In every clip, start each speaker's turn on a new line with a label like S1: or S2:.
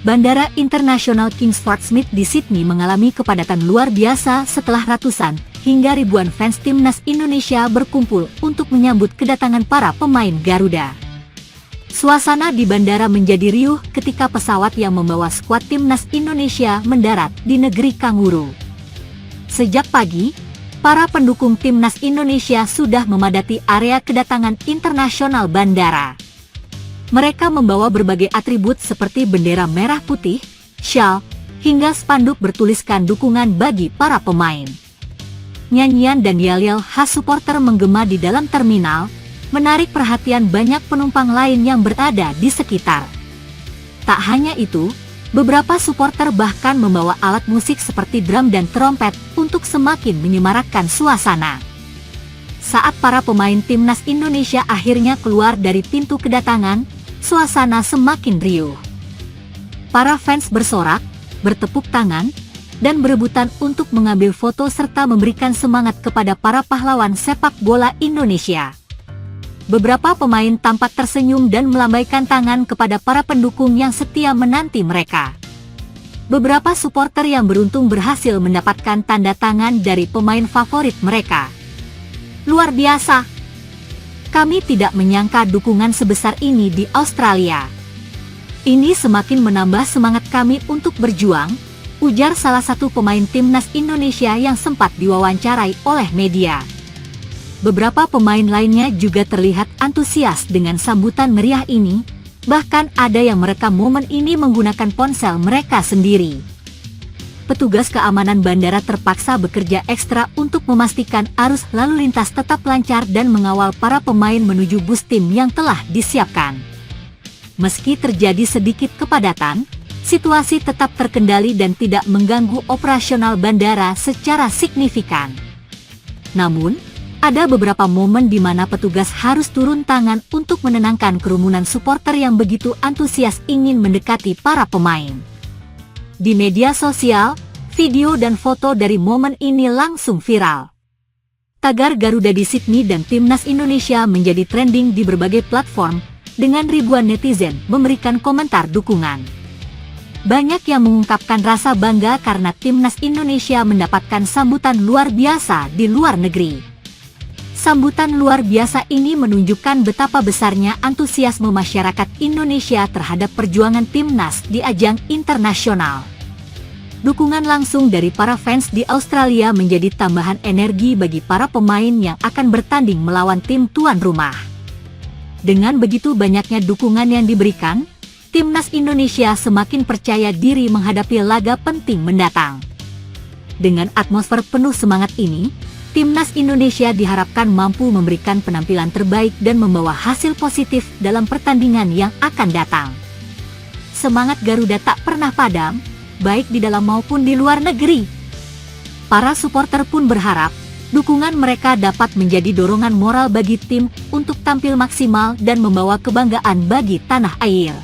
S1: Bandara Internasional King Stuart Smith di Sydney mengalami kepadatan luar biasa setelah ratusan hingga ribuan fans timnas Indonesia berkumpul untuk menyambut kedatangan para pemain Garuda. Suasana di bandara menjadi riuh ketika pesawat yang membawa skuad timnas Indonesia mendarat di negeri kanguru. Sejak pagi, para pendukung timnas Indonesia sudah memadati area kedatangan internasional bandara. Mereka membawa berbagai atribut seperti bendera merah putih, syal, hingga spanduk bertuliskan dukungan bagi para pemain. Nyanyian dan yel-yel khas supporter menggema di dalam terminal, menarik perhatian banyak penumpang lain yang berada di sekitar. Tak hanya itu, beberapa supporter bahkan membawa alat musik seperti drum dan trompet untuk semakin menyemarakkan suasana. Saat para pemain timnas Indonesia akhirnya keluar dari pintu kedatangan, suasana semakin riuh. Para fans bersorak, bertepuk tangan, dan berebutan untuk mengambil foto serta memberikan semangat kepada para pahlawan sepak bola Indonesia. Beberapa pemain tampak tersenyum dan melambaikan tangan kepada para pendukung yang setia menanti mereka. Beberapa supporter yang beruntung berhasil mendapatkan tanda tangan dari pemain favorit mereka. Luar biasa! Kami tidak menyangka dukungan sebesar ini di Australia. Ini semakin menambah semangat kami untuk berjuang, ujar salah satu pemain timnas Indonesia yang sempat diwawancarai oleh media. Beberapa pemain lainnya juga terlihat antusias dengan sambutan meriah ini, bahkan ada yang merekam momen ini menggunakan ponsel mereka sendiri. Petugas keamanan bandara terpaksa bekerja ekstra untuk memastikan arus lalu lintas tetap lancar dan mengawal para pemain menuju bus tim yang telah disiapkan. Meski terjadi sedikit kepadatan, situasi tetap terkendali dan tidak mengganggu operasional bandara secara signifikan. Namun, ada beberapa momen di mana petugas harus turun tangan untuk menenangkan kerumunan supporter yang begitu antusias ingin mendekati para pemain. Di media sosial, video dan foto dari momen ini langsung viral. Tagar Garuda di Sydney dan timnas Indonesia menjadi trending di berbagai platform, dengan ribuan netizen memberikan komentar dukungan. Banyak yang mengungkapkan rasa bangga karena timnas Indonesia mendapatkan sambutan luar biasa di luar negeri. Sambutan luar biasa ini menunjukkan betapa besarnya antusiasme masyarakat Indonesia terhadap perjuangan timnas di ajang internasional. Dukungan langsung dari para fans di Australia menjadi tambahan energi bagi para pemain yang akan bertanding melawan tim tuan rumah. Dengan begitu banyaknya dukungan yang diberikan, timnas Indonesia semakin percaya diri menghadapi laga penting mendatang. Dengan atmosfer penuh semangat ini, timnas Indonesia diharapkan mampu memberikan penampilan terbaik dan membawa hasil positif dalam pertandingan yang akan datang. Semangat Garuda tak pernah padam, baik di dalam maupun di luar negeri. Para supporter pun berharap, dukungan mereka dapat menjadi dorongan moral bagi tim untuk tampil maksimal dan membawa kebanggaan bagi tanah air.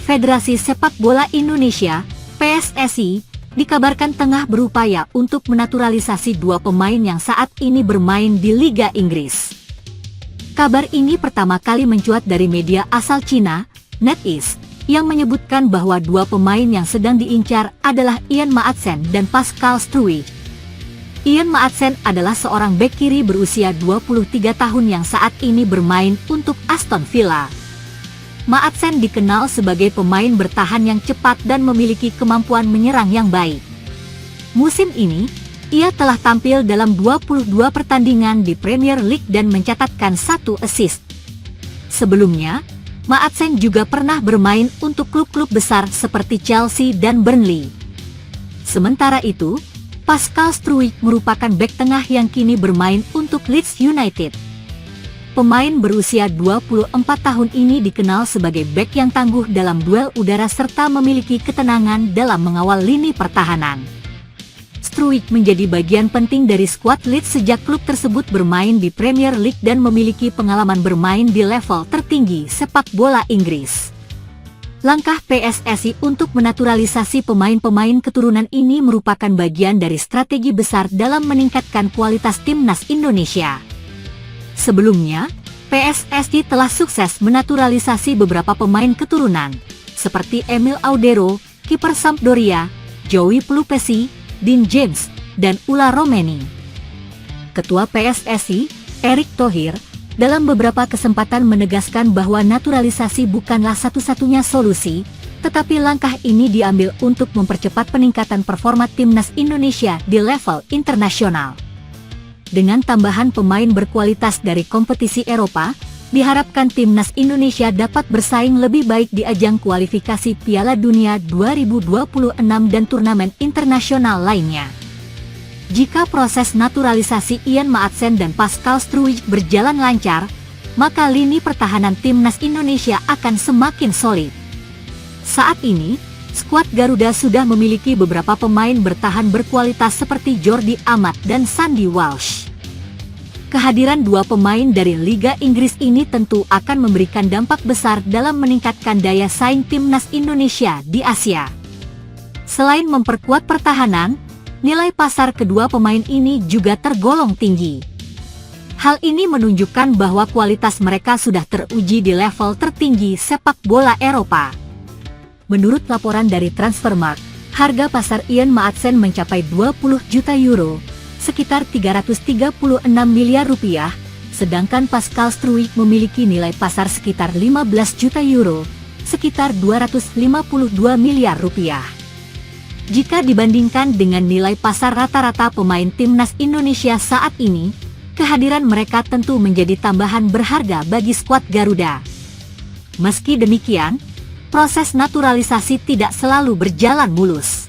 S1: Federasi Sepak Bola Indonesia, PSSI, dikabarkan tengah berupaya untuk menaturalisasi dua pemain yang saat ini bermain di Liga Inggris. Kabar ini pertama kali mencuat dari media asal Cina, NetEase, yang menyebutkan bahwa dua pemain yang sedang diincar adalah Ian Maatsen dan Pascal Struijk. Ian Maatsen adalah seorang bek kiri berusia 23 tahun yang saat ini bermain untuk Aston Villa. Maatsen dikenal sebagai pemain bertahan yang cepat dan memiliki kemampuan menyerang yang baik. Musim ini, ia telah tampil dalam 22 pertandingan di Premier League dan mencatatkan 1 assist. Sebelumnya, Maatsen juga pernah bermain untuk klub-klub besar seperti Chelsea dan Burnley. Sementara itu, Pascal Struijk merupakan bek tengah yang kini bermain untuk Leeds United. Pemain berusia 24 tahun ini dikenal sebagai bek yang tangguh dalam duel udara serta memiliki ketenangan dalam mengawal lini pertahanan. Struijk menjadi bagian penting dari skuad Leeds sejak klub tersebut bermain di Premier League dan memiliki pengalaman bermain di level tertinggi sepak bola Inggris. Langkah PSSI untuk menaturalisasi pemain-pemain keturunan ini merupakan bagian dari strategi besar dalam meningkatkan kualitas timnas Indonesia. Sebelumnya, PSSI telah sukses menaturalisasi beberapa pemain keturunan, seperti Emil Audero, kiper Sampdoria, Joey Pelupesi, Dean James, dan Ula Romeni. Ketua PSSI, Erick Thohir, dalam beberapa kesempatan menegaskan bahwa naturalisasi bukanlah satu-satunya solusi, tetapi langkah ini diambil untuk mempercepat peningkatan performa timnas Indonesia di level internasional. Dengan tambahan pemain berkualitas dari kompetisi Eropa, diharapkan timnas Indonesia dapat bersaing lebih baik di ajang kualifikasi Piala Dunia 2026 dan turnamen internasional lainnya. Jika proses naturalisasi Ian Maatsen dan Pascal Struijk berjalan lancar, maka lini pertahanan timnas Indonesia akan semakin solid. Saat ini, skuad Garuda sudah memiliki beberapa pemain bertahan berkualitas seperti Jordi Amat dan Sandy Walsh. Kehadiran dua pemain dari Liga Inggris ini tentu akan memberikan dampak besar dalam meningkatkan daya saing timnas Indonesia di Asia. Selain memperkuat pertahanan, nilai pasar kedua pemain ini juga tergolong tinggi. Hal ini menunjukkan bahwa kualitas mereka sudah teruji di level tertinggi sepak bola Eropa. Menurut laporan dari Transfermarkt, harga pasar Ian Maatsen mencapai 20 juta euro, sekitar 336 miliar rupiah, sedangkan Pascal Struijk memiliki nilai pasar sekitar 15 juta euro, sekitar 252 miliar rupiah. Jika dibandingkan dengan nilai pasar rata-rata pemain timnas Indonesia saat ini, kehadiran mereka tentu menjadi tambahan berharga bagi skuad Garuda. Meski demikian, proses naturalisasi tidak selalu berjalan mulus.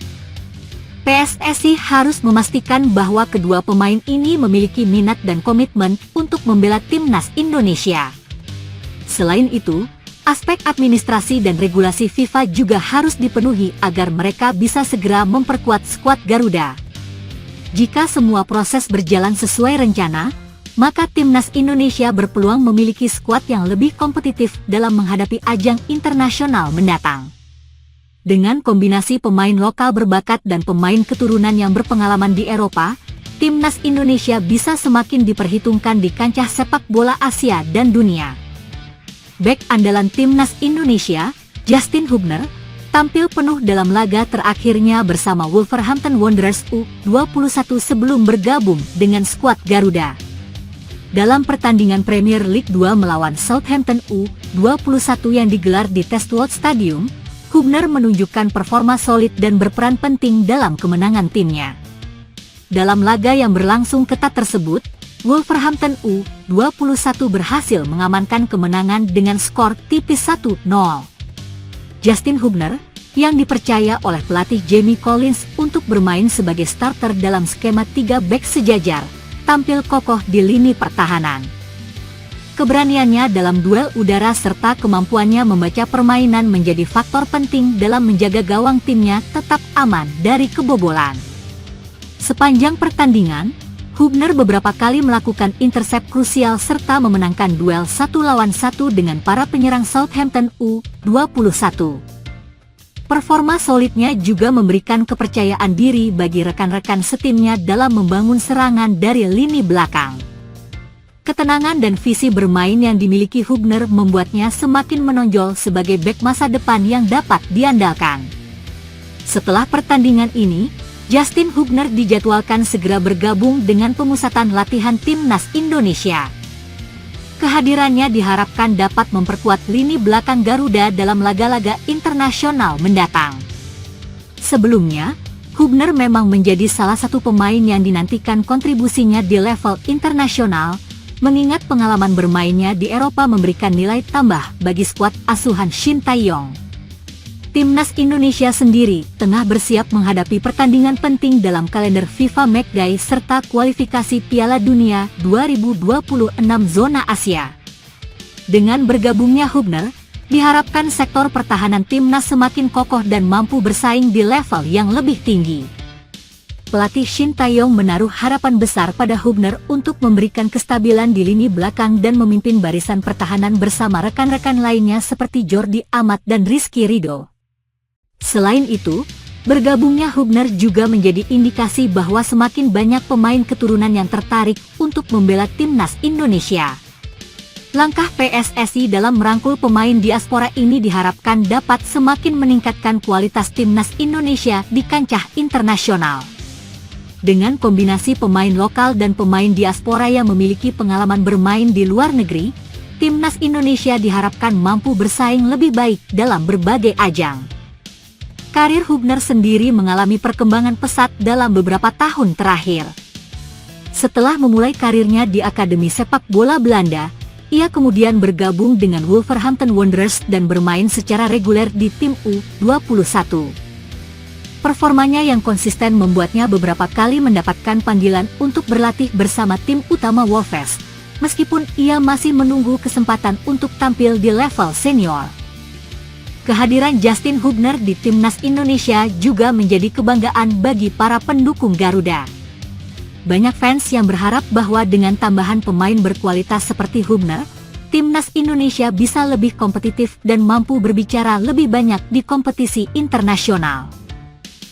S1: PSSI harus memastikan bahwa kedua pemain ini memiliki minat dan komitmen untuk membela timnas Indonesia. Selain itu, aspek administrasi dan regulasi FIFA juga harus dipenuhi agar mereka bisa segera memperkuat skuad Garuda. Jika semua proses berjalan sesuai rencana, maka timnas Indonesia berpeluang memiliki skuad yang lebih kompetitif dalam menghadapi ajang internasional mendatang. Dengan kombinasi pemain lokal berbakat dan pemain keturunan yang berpengalaman di Eropa, timnas Indonesia bisa semakin diperhitungkan di kancah sepak bola Asia dan dunia. Bek andalan timnas Indonesia, Justin Hubner, tampil penuh dalam laga terakhirnya bersama Wolverhampton Wanderers U21 sebelum bergabung dengan skuad Garuda. Dalam pertandingan Premier League 2 melawan Southampton U21 yang digelar di Testwold Stadium, Hubner menunjukkan performa solid dan berperan penting dalam kemenangan timnya. Dalam laga yang berlangsung ketat tersebut, Wolverhampton U21 berhasil mengamankan kemenangan dengan skor tipis 1-0. Justin Hubner, yang dipercaya oleh pelatih Jamie Collins untuk bermain sebagai starter dalam skema 3 bek sejajar, tampil kokoh di lini pertahanan. Keberaniannya dalam duel udara serta kemampuannya membaca permainan menjadi faktor penting dalam menjaga gawang timnya tetap aman dari kebobolan. Sepanjang pertandingan, Hubner beberapa kali melakukan intercept krusial serta memenangkan duel 1-1 dengan para penyerang Southampton U21. Performa solidnya juga memberikan kepercayaan diri bagi rekan-rekan setimnya dalam membangun serangan dari lini belakang. Ketenangan dan visi bermain yang dimiliki Hubner membuatnya semakin menonjol sebagai bek masa depan yang dapat diandalkan. Setelah pertandingan ini, Justin Hubner dijadwalkan segera bergabung dengan pemusatan latihan timnas Indonesia. Kehadirannya diharapkan dapat memperkuat lini belakang Garuda dalam laga-laga internasional mendatang. Sebelumnya, Hubner memang menjadi salah satu pemain yang dinantikan kontribusinya di level internasional, mengingat pengalaman bermainnya di Eropa memberikan nilai tambah bagi skuad asuhan Shin Tae-yong. Timnas Indonesia sendiri tengah bersiap menghadapi pertandingan penting dalam kalender FIFA Matchday serta kualifikasi Piala Dunia 2026 zona Asia. Dengan bergabungnya Hubner, diharapkan sektor pertahanan timnas semakin kokoh dan mampu bersaing di level yang lebih tinggi. Pelatih Shin Tae-yong menaruh harapan besar pada Hubner untuk memberikan kestabilan di lini belakang dan memimpin barisan pertahanan bersama rekan-rekan lainnya seperti Jordi Amat dan Rizky Ridho. Selain itu, bergabungnya Hubner juga menjadi indikasi bahwa semakin banyak pemain keturunan yang tertarik untuk membela timnas Indonesia. Langkah PSSI dalam merangkul pemain diaspora ini diharapkan dapat semakin meningkatkan kualitas timnas Indonesia di kancah internasional. Dengan kombinasi pemain lokal dan pemain diaspora yang memiliki pengalaman bermain di luar negeri, timnas Indonesia diharapkan mampu bersaing lebih baik dalam berbagai ajang. Karir Hubner sendiri mengalami perkembangan pesat dalam beberapa tahun terakhir. Setelah memulai karirnya di Akademi Sepak Bola Belanda, ia kemudian bergabung dengan Wolverhampton Wanderers dan bermain secara reguler di tim U21. Performanya yang konsisten membuatnya beberapa kali mendapatkan panggilan untuk berlatih bersama tim utama Wolves, meskipun ia masih menunggu kesempatan untuk tampil di level senior. Kehadiran Justin Hubner di timnas Indonesia juga menjadi kebanggaan bagi para pendukung Garuda. Banyak fans yang berharap bahwa dengan tambahan pemain berkualitas seperti Hubner, timnas Indonesia bisa lebih kompetitif dan mampu berbicara lebih banyak di kompetisi internasional.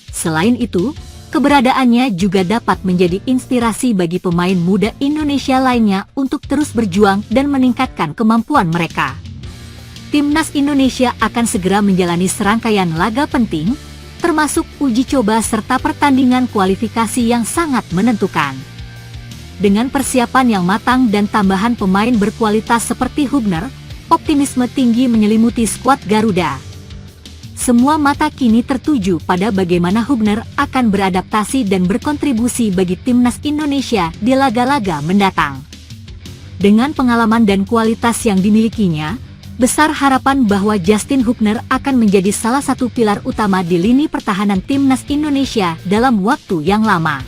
S1: Selain itu, keberadaannya juga dapat menjadi inspirasi bagi pemain muda Indonesia lainnya untuk terus berjuang dan meningkatkan kemampuan mereka. Timnas Indonesia akan segera menjalani serangkaian laga penting, termasuk uji coba serta pertandingan kualifikasi yang sangat menentukan. Dengan persiapan yang matang dan tambahan pemain berkualitas seperti Hubner, optimisme tinggi menyelimuti skuad Garuda. Semua mata kini tertuju pada bagaimana Hubner akan beradaptasi dan berkontribusi bagi timnas Indonesia di laga-laga mendatang. Dengan pengalaman dan kualitas yang dimilikinya, besar harapan bahwa Justin Hubner akan menjadi salah satu pilar utama di lini pertahanan timnas Indonesia dalam waktu yang lama.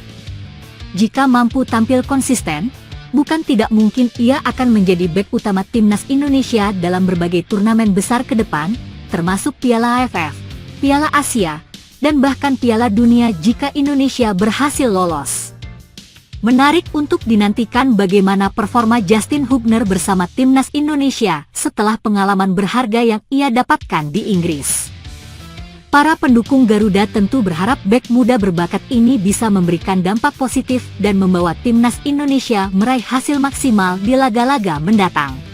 S1: Jika mampu tampil konsisten, bukan tidak mungkin ia akan menjadi bek utama timnas Indonesia dalam berbagai turnamen besar ke depan, termasuk Piala AFF, Piala Asia, dan bahkan Piala Dunia jika Indonesia berhasil lolos. Menarik untuk dinantikan bagaimana performa Justin Hubner bersama timnas Indonesia setelah pengalaman berharga yang ia dapatkan di Inggris. Para pendukung Garuda tentu berharap bek muda berbakat ini bisa memberikan dampak positif dan membawa timnas Indonesia meraih hasil maksimal di laga-laga mendatang.